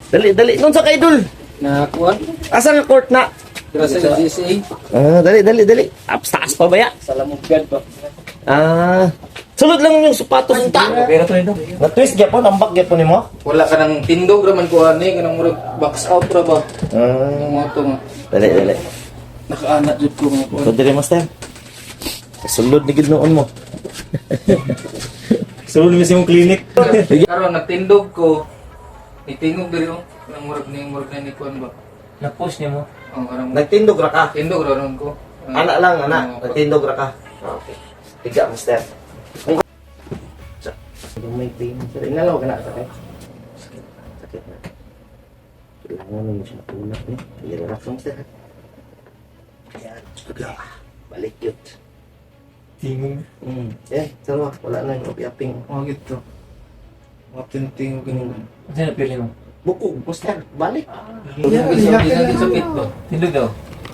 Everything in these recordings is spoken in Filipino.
Dali, dali. Nun sa kaidol. Nakakuha. Asa nga court na? Grasa sa GCA. Dali, dali, dali. Taas pa ba ya? Sa Lamugad ba? Sulod lang yung sapatos unta. Pero to ito. Na-twist gyapon, ambak gyapon nimo. Wala ka ng tindog raman ko ani. Kanang murag box out ra ba? Yung moto nga. Dali, dali. Nakaanat jud ko nga. Ito dire, master. Sulod ni gid noon mo. Sulod mi sa imong clinic. Karon nagtindog ko. Itingog diri oh. Kanang murag na ni kuan ba? Na-post niya mo. Oh, karang Nagtindog ra ka. tindog ra ron ko. Anak lang, anak. Nagtindog ra ka. Okay. Tiga, master. Kung may pain, sir, inalaw ka na sakit. Sakit na. Kailangan mo siya matulak niya. I-relax mo, sir. Ayan. Balik yun. Tingong. Sarwa. Wala na yung opi-aping. Oh, gito. Matinting ganun. Saan napili mo? Bukog, master. Balik. Isa sakit ba? Tindog daw.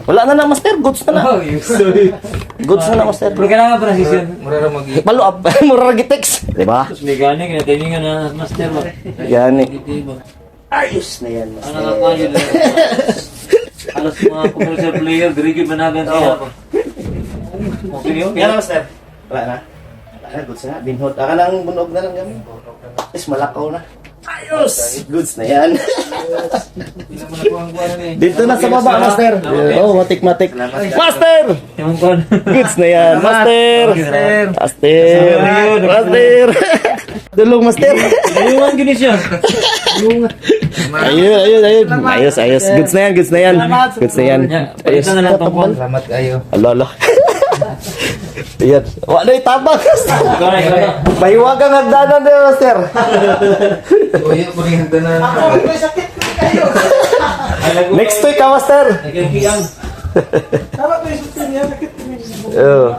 Wala na na, master. Goods na na. Oh, you sorry. Goods na na, master. Pero kailangan pa nasisyon. Murara mag Follow up. Muraragitex. Diba? Tapos may gani, kinatiningan na master ba? Yan eh. Hindi ba? Ayos na yan, Ano master. nakakayo na? Alas mga commercial player, dirigid managan siya ba? Okay yun? Yan na, master. Wala na. Wala na, goods na. Binhod. Aka nang bunog na lang kami. Is malakaw na. Ayos! Goods na yan. Hindi naman ako ang buwan eh. Dito na sa baba, master. Oh, matik-matik. Master! Yung kon. Goods na yan, master. Master. Master. Master. Dulong, master. Ayun, gini siya. Ayun. Ayos. Goods na yan, goods na yan. Goods na yan. Ayos. Ito na lang tungkol. Salamat kayo. Alo. Ayan. Wala yung tabang. Mahiwagang hagdanan din, master. Uy, pagiging na. Next week ka, master. Nagkakiyang. Oh.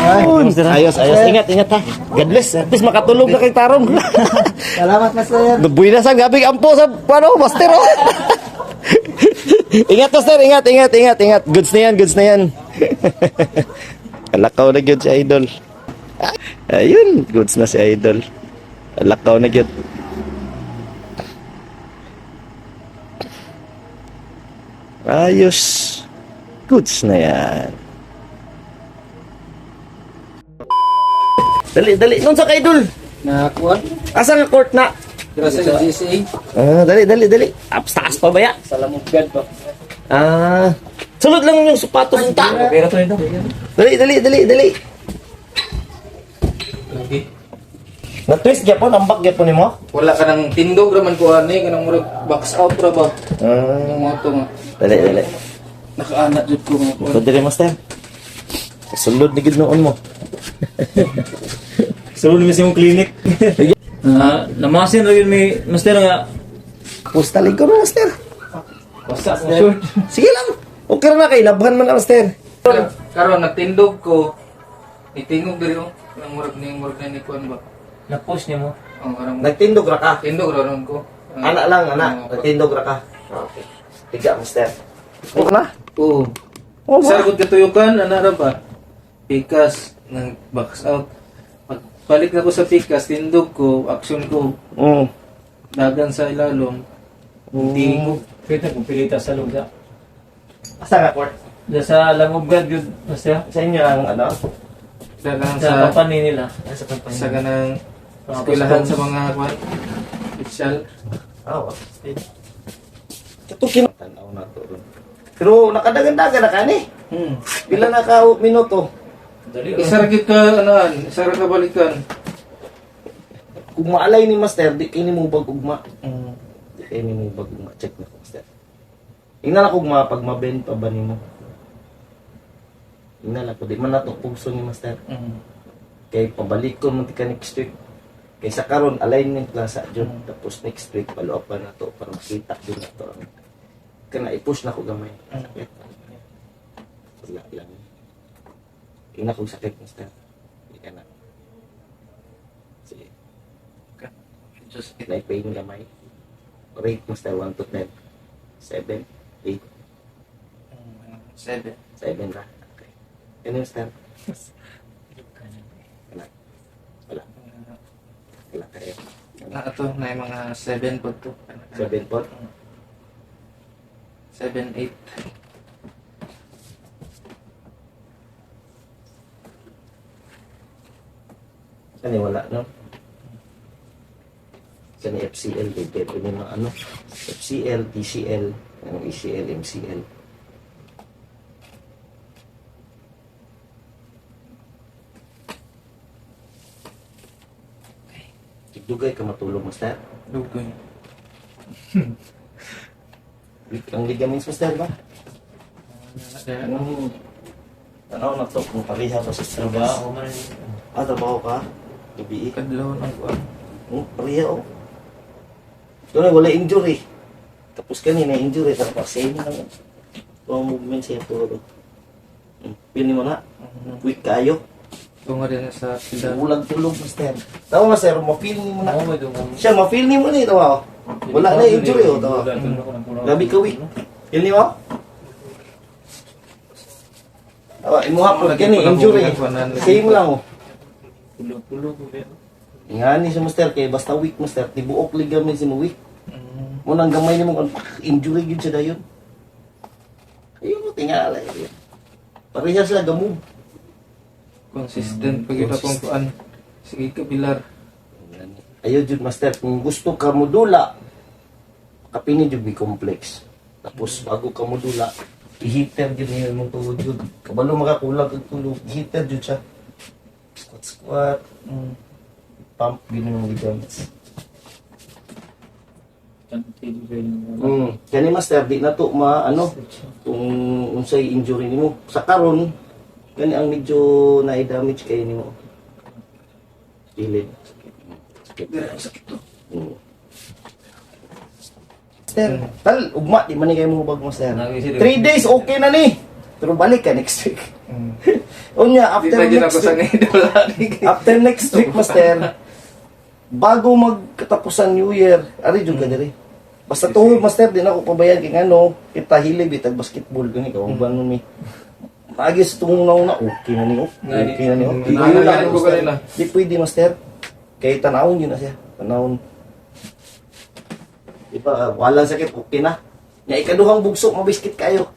Ayos. Ingat ha. God bless. At least makatulog na kay Tarong. Salamat, Master. Nabuhay na sa gabing ampo sa master. Oh. Ingat, master. Ingat. Goods na yan. Alakaw na yun si Idol. Ayun. Goods na si Idol. Alakaw na yun. Ayos. Goods na yan. Dali. Nun sa kaidol. Nakakuha. Asa nga court na? Grasa sa GCA. Dali. Taas pa ba ya? Sa Lamugad ba? Sulod lang yung sapatos unta. Pero to ito. Dali. Lagi. Na-twist gyapon, ambak gyapon nimo. Wala ka ng tindog raman ko ani. Kanang murag box out ra ba? Yung moto nga. Dali. Nakaanat jud ko nga. Ito dire, master. Sulod ni gid noon mo. Sulod mi sa imong clinic. Namasin rin may master nga. Pustalig ko, master. Basta, sure. Sige lang. Okay na kay labhan man ang master. Karon nagtindog ko. Itingog diri oh. Kanang murag na ni kuan ba? Na-post niya mo. Oh, karang Nagtindog ra ka. tindog ra ron ko. Anak lang, anak. Nagtindog ra ka. Okay. Tiga, master. Okay na? Oo. Oh, Sa gud katuyukan ana ra ba? Pikas ng box out. Pagbalik na ko sa pikas, tindog ko, action ko, dagan sa ilalom. Tingog. Pwede kung pilita sa lugar. Asa nga court? Diyan sa Lamugad yun, master. Sa inyo ang ano? Dagan Sa sa company nila. sa ganang eskwelahan sa mga kwan. Official. Oh, Katukin. Tanaw na to. Pero nakadagan-dagan na ka ni. Bila na ka minuto. Isa ra gid ka anaan, isa ra ka balikan. Kung maalay ni master, di kini mo bag ugma. Di kini mo bag ugma. Check na ko, master. Ingna na kung pag mabenta ba nimo. Ingna lang ko di man nato pugso ni master. Kay pabalik ko man ti ka next week. Kay sa karon alignment lang sa June tapos next week follow up pa na to para makita din na to. Kana i-push na ko gamay. Wala lang. Ingna kong sakit, master. Di ka na. Sige. Just pain gamay. Rate, master, 1 to 10. 7, 8. 7. 7 ra. Okay. Ano, master? Wala. Wala kayo. Ito, na yung mga 7 po to. 7 pot. 7, 8. Kani wala, no? Kani FCL, dito ni mga ano? FCL, TCL, ano, ECL, MCL. Dugay ka matulog, Master. Dugoy. Ang ligaments, Master, ba? Ano na to? Kung paliha pa sa Trabaho man. trabaho ka? Gabi. Kadlaw ng kuwan. Paliha, oh. Ito na, wala injury. Tapos kanina, injury. Tapos same lang. Mga movement siya ito. Pili mo na. Quick kayo. Ito nga rin sa pila. Ulang tulog, Master. Tawa, Master, ma-feel mo na. Ako may dungan. Siya, ma-feel mo na ito, oh. Wala na injury, oh. Tawa. Gabi ka week. Feel mo? Tawa, imuha po. Kani, injury. Same lang, oh. Pulo-pulo ko ba? Nga ni si Master, kay basta weak, Master. Tibuok ligaments mo weak. Munang gamay ni mo, injury yun siya dayon. Ayun mo, tingala yun. Parehas sila gamove. Consistent pag ito pong kuan. Sige ka, Pilar. Ayaw jud, Master, kung gusto ka modula, kapini jud be complex. Tapos bago ka modula, i-heater jud niyo mong tuhod jud. Kabalo makakulag ang tulog, i-heater jud siya. Squat, pump gini mong ligaments. Kani, Master, di na to kung unsay injury nimo. Sa karon, gani ang medyo na-damage kay nimo. Gilid. Sakit to. Master, tal, ugma, di man ni kayo mo bag, Master. 3 days, okay na ni. Pero balik ka next week. Unya, after Di na next ko sa week, ngayon. after next week, Master, bago magkatapusan New Year, ari jud ka diri. Basta tuhod, Master, di na ako pabayaan kay ano, kita hilib itag basketball gani ka uban mo mi. Agis tungong na okay na ni, okay na ni. Nangangalan ko kanina. Di pwede, Master. Kay tanawon yun na siya. Tanawon. Di ba, walang sakit, okay na. Nya ikaduhang bugso, mabiskit kayo.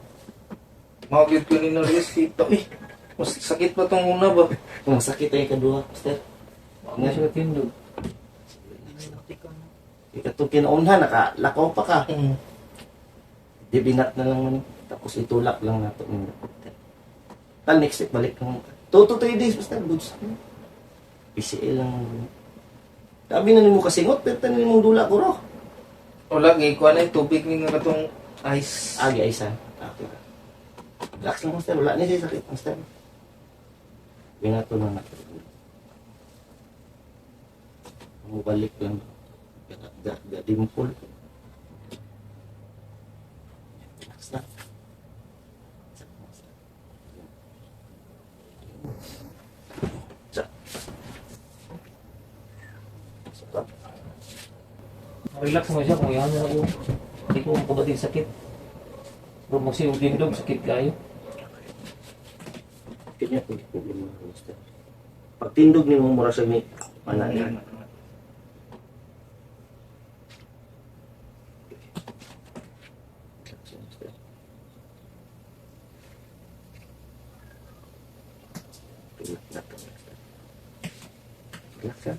Mawagid ko ni Norris dito. Mas sakit pa tong una ba? Kung sakit ay ikaduha, Master. Nga siya tindog. Ikatong kinaunhan, nakalakaw pa ka. Di binat na lang man. Tapos itulak lang nato. Tal, next week, balik lang. 2 to 3 days, Master. Goods. PCL lang. Sabi na ni mo kasingot, pero tanin mong dula ko ro. Wala, gay ko na yung tubig ni nga katong ice. Agi, aysan. Okay. Relax lang, Master. Wala niya siya sakit, Master. Binato na nato. Balik lang. Dimple. Relax na. Relax mo siya kung yan na ako. Hindi ko makabating sakit. Pero magsiyong tindog, sakit kayo. Kanya po yung problema, Master. Pag tindog ni mo mura sa may panay. Relax ka.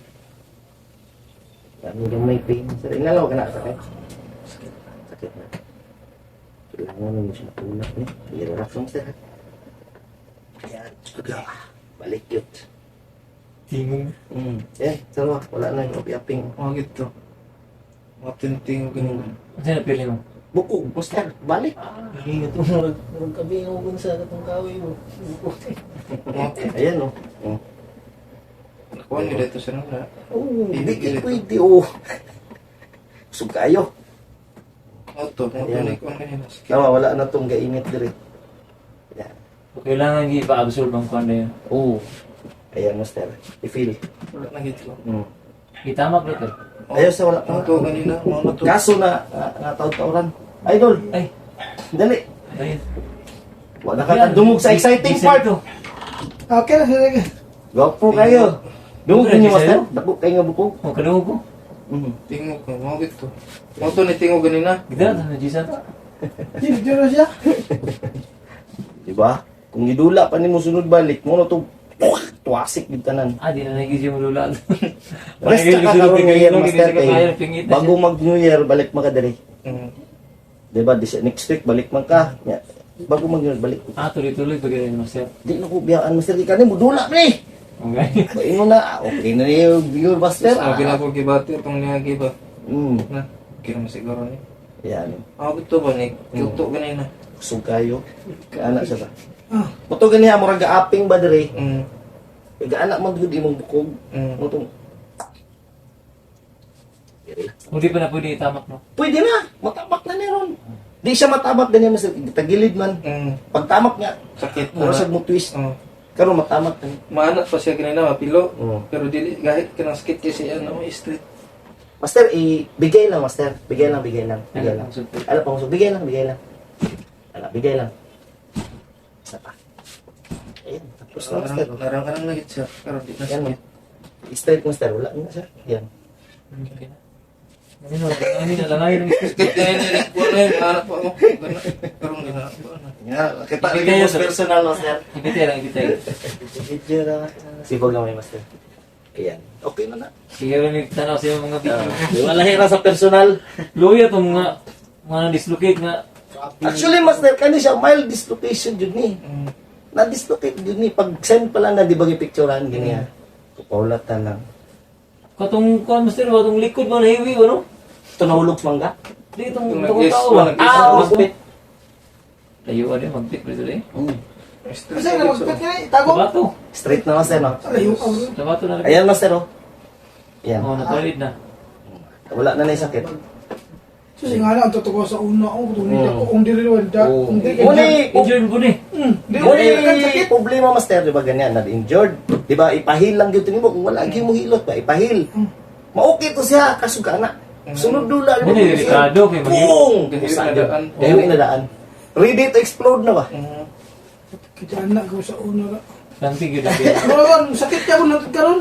Dami yung may pain. Sir, inalaw ka na sakit. Sakit na. Kailangan mo siya natulak ni. I-relax mo, Master. Ayan. Balik yun. Tingong. Sarwa. Wala na yung api-aping. Mawagid to. Mga tinting ko kanina. Ano sa'yo napili mo? Bukog, Master. Balik. Hindi ito mo. Kami ang ugun sa katong kawi mo. Ayan, oh. Nakuha nila ito sa nila. Hindi pwede, oh. Usog kayo. Auto, mga ko kanina. Tama, wala na itong gainit dire. Ayan. Kailangan i-absorb ang kwan na yan. Oo. Ayan, Master. I-feel. Wala na gito. Itama ba ito? Ayos sa wala. Auto kanina, mga to. Kaso na natawag-tawaran. Idol, Ay! dali. Ayun. Wala ka dumog sa exciting part. Okay na, sige. Gwapo kayo. Dumog Dumog niyo, na, Master. sir. Dako kayo nga bukog. Oh, kaluho ko. Tingog ka, mga ito. Mga to ni tingog ganina. Gida na Jason. Hindi na siya. Di ba? Kung idula pa nimo sunod balik, mo na to tuwasik yung tanan. Ah, di na nagigis yung lula. Rest ka karon New Year, Master, kay bago mag New Year, balik man ka dali. Di ba? Next week, balik man ka. Ya, bago mag New Year, balik. Ah, tuloy-tuloy pag ganyan, Master. Di na ko biyaan, Master, kaya mo dula pa eh. Okay. Bain mo na, okay na yung viewer, Master. Sabi na ko kibati, itong niyagi ba? Hmm, Na, kira masiguro ni. yan. Ako ito ba ni? Kyuto ganina. Kusog kayo. Kaana siya ba? Muto ganiya, murag gaaping ba diri? Gaanak mo gud imong bukog. Muto. Hindi pa na pwede itamak, no? Pwede na, matamak na meron. Di siya matamak ganyan, Master, tagilid man. Pag tamak niya, Sakit mura na. siya mo twist. Karon matamak na. Maanat pa siya ganina, mapilo. Oo. Pero dili, kahit ka ng sakit kasi ano, street. Master, bigay lang, Master. Bigay lang, bigay lang. Bigay lang. Ano, Alam pa, bigay lang, bigay lang. Ala, bigay lang. Isa pa. Ayan, tapos na, Master. Narang-arang lagi siya. Pero di na Yan, sakit. straight, Master. Wala na siya. Yan. Okay na. Ano na lang ngayon. Sakit ganina, wala yun, anak pa ako. Pero ganina, Yan, kita Bigay rin yan, mo sir. personal, Master. Ibitay lang, ibitay. Sibog gamay, Master. Ayan. Okay na na. Sige rin tanaw sa mga video. Wala hira sa personal. Luya itong mga dislocate nga. Actually, Master, kani siya mild dislocation yun ni. Na-dislocate yun ni. Pag send pa lang na, di ba picturean ganyan. Kupawlatan lang. Katong kuan Master, katong likod ba na heavy ba no? Ito nahulog sa mangga? Di itong Nag-yes tao ba, ba? nag-yes Ah, ba? magpit. Tayo ano yung magpit ba ito eh? Kasi na magkat ka eh. Tago. Sabato. Straight na, Master, no? Alayo ka. Sabato na. Ayan, Master, oh. Ayan. Oh, napalit na. Wala na na yung sakit. Susi nga lang, totoo sa una ako. Tunay ako. Kung di rin wala. Oo. Kung di ka Uli, Injured mo ni. Di ko rin sakit. problema, Master, di ba ganyan, na-injured. Di ba, ipahil lang yun mo. Kung wala, mo hilot ba, ipahil. Ma-okay to siya, kaso ka na. Sunod dula. Ano yung delikado kay mag- Boom! Dahil na daan. Dahil na daan. Ready to explode na ba? Kita anak ko sa una. Lantig yun. Karon, sakit ka kung nagkaroon.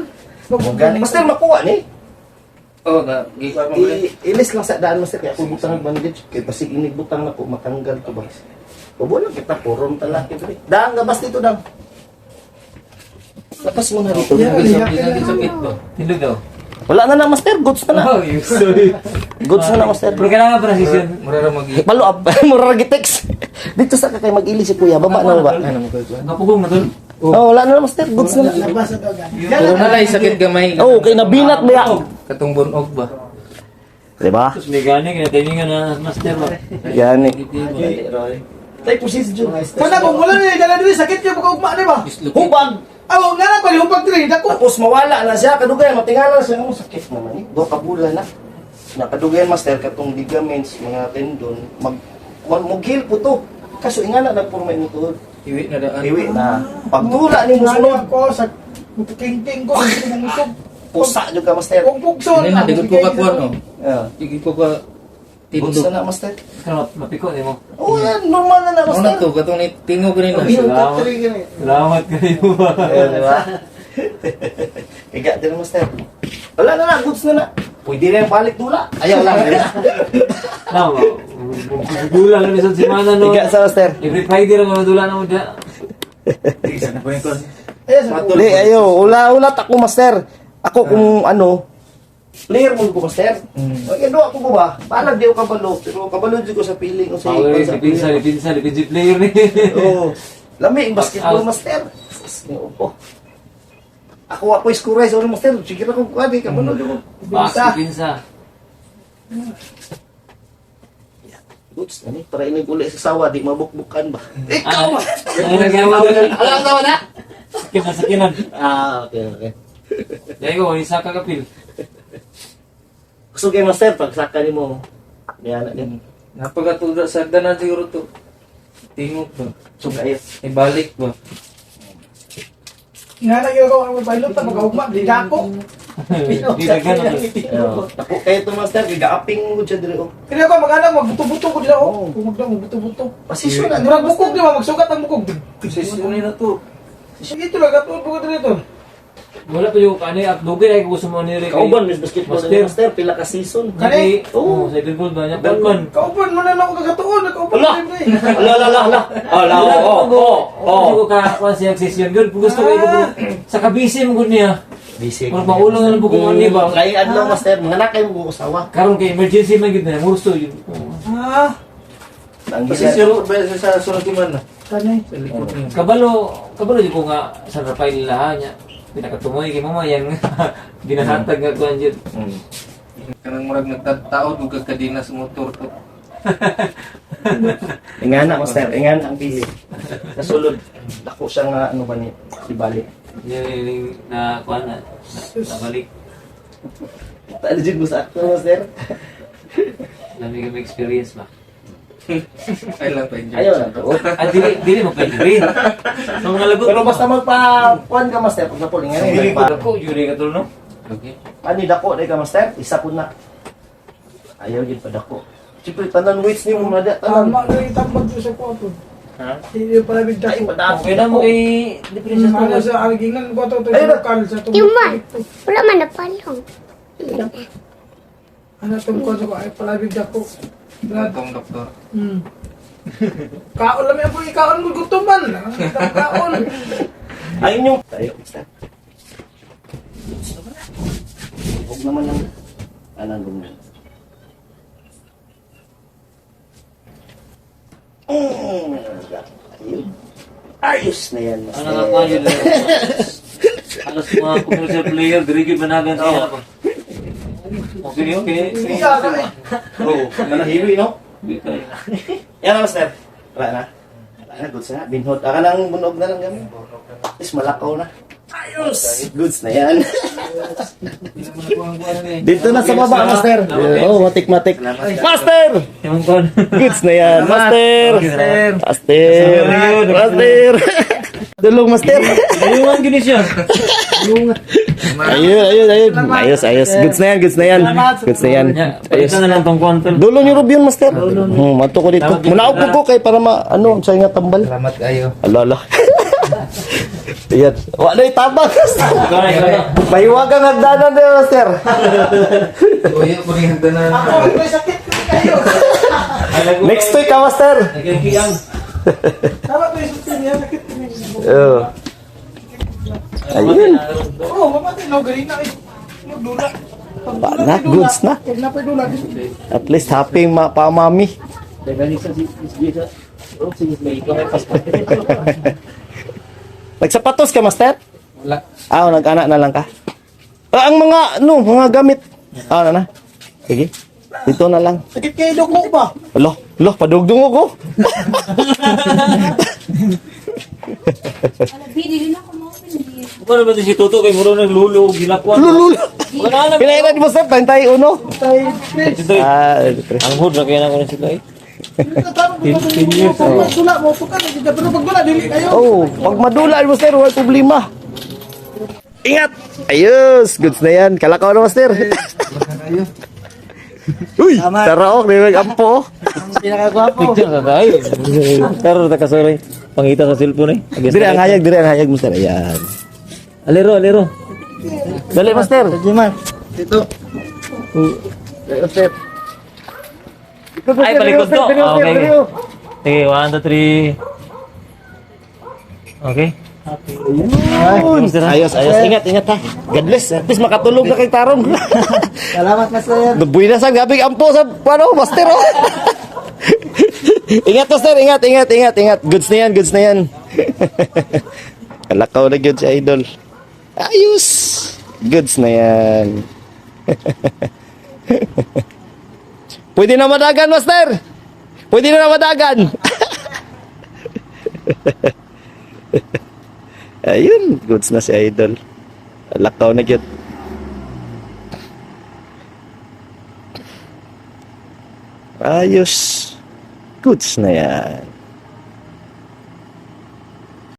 Gani. Master, makuha ni. Oh, na, gikwa mo ba? Ilis lang sa daan, Master. Kaya kung butang ng bandage, kaya pasig inig butang na po, matanggal ko ba? Pubo lang kita, puron talaki. Daan nga, basta ito dang. Lapas mo na rito. Yeah. Sakit ba? Tindog daw. Wala na na, Master. Goods na na. Oh, you sorry. Goods na na, Master. Pero kailangan pa na season. Mura na mag-i. Follow up. Mura text. Dito sa kakay mag-ili si Kuya. Baba na ba? Napugong na doon. Oh, wala na, Master. Goods na na. Labas sa dagan. Pero nalay sakit gamay. Oh, kay nabinat ba yan? Katong bunog ba? Diba? Tapos may gani, kaya tiningan na master ba? Yan eh. Tay pusis dyan. Kana kung wala na dala diri sakit ka pagka ugma di ba? Hubag. Aw, nara ko hubag diri dako. Tapos mawala na siya. Kadugay, matingala siya. Ang sakit naman eh. Do kabula na. Nakadugay, Master, katong ligaments, mga tendon. Mag-heal po to. Kaso nga na nagpurmay mo to. Iwi na daan. Iwi na. Pagtula ni mo sunod. Ako sa king ko sa mong Pusa dyan ka, Master. Kung pugson. Hindi na, digod ko kakuan no. Yeah. Digod ko ka Goods tindog. na na, Master. Kaya mapiko di mo. Oo yan, normal na na, Ano na Master. to? Katong ni tingog rin na. Salamat kayo ba? Ayan, di ba? Higa din, Master. Wala na na, goods na na. Pwede na yung balik dula. Ayaw lang. Tama. Gulang na isang semana no. Higa sa, Master. Every Friday lang mga dula na mo dyan. Isa na po yung kon. Hindi, ayo. Ula-ula ako, Master. Ako kung ano, player mo ko, Master. Okay, do ako ko ba? Paano di ako kabalo? Pero kabalo di ko sa feeling o sa Power, sa dipinsa player ni. Oo. Lami, basketball, Master. Opo. Ako score sorry, Master. Sige na kung kuwadi, kabalo di ko. Box, dipinsa. Goods na ni, para inig uli sa sawa, di mabukbukan ba? Ikaw ba? Ano nagawa mo doon? Alam ka ba na? Sakinan, sakinan. Okay. Dahil ko, isa ka kapil. Gusto kayo, Master, pag saka ni mo, yan na din. Napagatuda sa agdan na siguro to. Tingog ba? So, kayo. Ibalik ba? Inana gyud ko ang pilot ta pagka ugma di dako. Di na gano'n. Ako kayo ito, Master, giga-upping mo siya dire. Kaya ko mag-anak magbuto-buto ko dila oh. Kung magbuto-buto. Pasisyon na, Murag bukog di ba magsugat ang bukog. Sesyon na to. Sige ito lang, katulad po ko dito. Wala pa yung ano yung dugay ay gusto mo ni Rick. Kauban, Miss Basketball. Master. Master, pila ka season. Kani, Oo. sa Greenwood ba niya? Balkon. Kaupan mo na lang ako kagatuon. Kaupan Ala! mo na eh. Ala. Hindi ko ka siya session good. Gusto ko ito sa kabisi mo gud niya. Busy. Kung maulong na lang bukungan niya ba? Kay adlaw, Master. Mga nakay mo usawa. Karon kay emergency man gid na gusto yun. Ah, Ang Kasi gisa. siro ba sa sunod man na? kanay. Sa likod niya. Kabalo di ko nga sa Rafael laha niya. Pinakatumoy kay mama yan. Ginahatag nga ko anjud. Kanang murag nagtataod ug kadina sa motor to. Ingana, Master. Ingana ang pili. Kasulod. Dako siya nga, ano ba ni? Ibalik. Yan na kuan na balik. Legit mo sa ako, Master. Lami kami experience ba. Ay lang pa enjoy. Ayaw lang to. At dili mo pwede rin. So mga lagot. Pero basta magpa-kuan ka, Master. Pag napul, ingana. Dili ko Magpa- dako juri ka no. Okay. Ani dako dai ka, Master. Isa po na. Ayaw yun pa dako. Siyempre, tanan weights ni mo na tanan. Tama na yung tambag ko sa kwarto. Ha? Hindi pala bigda Ay, ko. madami. Okay na mo kay difference Ano sa sa argingan ko to Ay, sa lokal sa tubig. Yuman, wala man na palong. Ano tong ko ko ay pala bigda ko. Brad. Tong doktor. Kaon lang yan po, ikaon mo gutuman. Kaon. Ayun yung... Tayo, Master. Huwag naman lang. Anong gumawa. Ayun. Ayos na yan, Master. ano nga kuan yun. Alas mga commercial player diri gid managan siya ba. Okay. Iya ka eh. Oo. Nanahiri, no? Okay. Yan na, Master. Wala na. Wala na, goods na. Binhod. Aka lang bunog na lang kami. Is malakaw na. Ayos! Goods na yan. Dito na sa baba, Master. Oh, matik-matik. Master! Yung kuan. Goods na yan, Master! Master! Dulong, Master! Ayun gini siya. Ayun. Ayos. Goods na yan. Goods na yan. Ayos. Ayos na lang tong kuan. Dulong yung Rubion, Master. Mato ko dito. Munaog ko kay para ano, sa nga tambal. Salamat kayo. Alala. Ayan. Wala yung tabang. Mahiwagang hagdanan din, Master. Uy, po ring hagdanan. Ako, may sakit kayo. Next week, Master. Nagkikiyang. Tama ko yung sakit niya, sakit niya. Oh. Ayun. Oo, mamatay na, galing na eh. Magdula. Na, goods na. Pag napay-dula. At least happy pa mami. Nagsapatos ka, Master? Wala. Nag-anak na lang ka. Ang mga gamit. Na. Sige. Dito na lang. Sakit kayo dok mo ba? Alo, padugdong ako. Bili na ako mo. Ano ba si Toto kay muro naglulo gilakwan. Lulul. Wala na. Pila mo, Master? 31. Ang hood na kaya na ko na sila eh. Pag dula mo, pag pero pag dula, dili kayo. Oh, pag madula, Master, wala problema. Ingat! Ayos! Goods na yan. Kalakaw na, Master. Uy! Taraok, di ampo. Pinakagwapo. Picture ka tayo. Pero nakasuray. Pangita sa cellphone eh. Dire ang hayag, Master. Ayan. Alero. Dali, Master. Jiman. Dito. Master. Ay, palikod to. Okay. Sige, 1, 2, 3. Okay. Ayos. Ingat ha. God bless. At least makatulog na kay Tarong. Salamat, Master. Nabuhay na sa gabi ampo sa Master. Oh. Ingat, Master. Ingat. Goods na yan. Kalakaw na goods, idol. Ayos. Goods na yan. Pwede na madagan, Master. Pwede na madagan. Ayun, goods na si idol. Lakaw na gyud. Ayos. Goods na yan.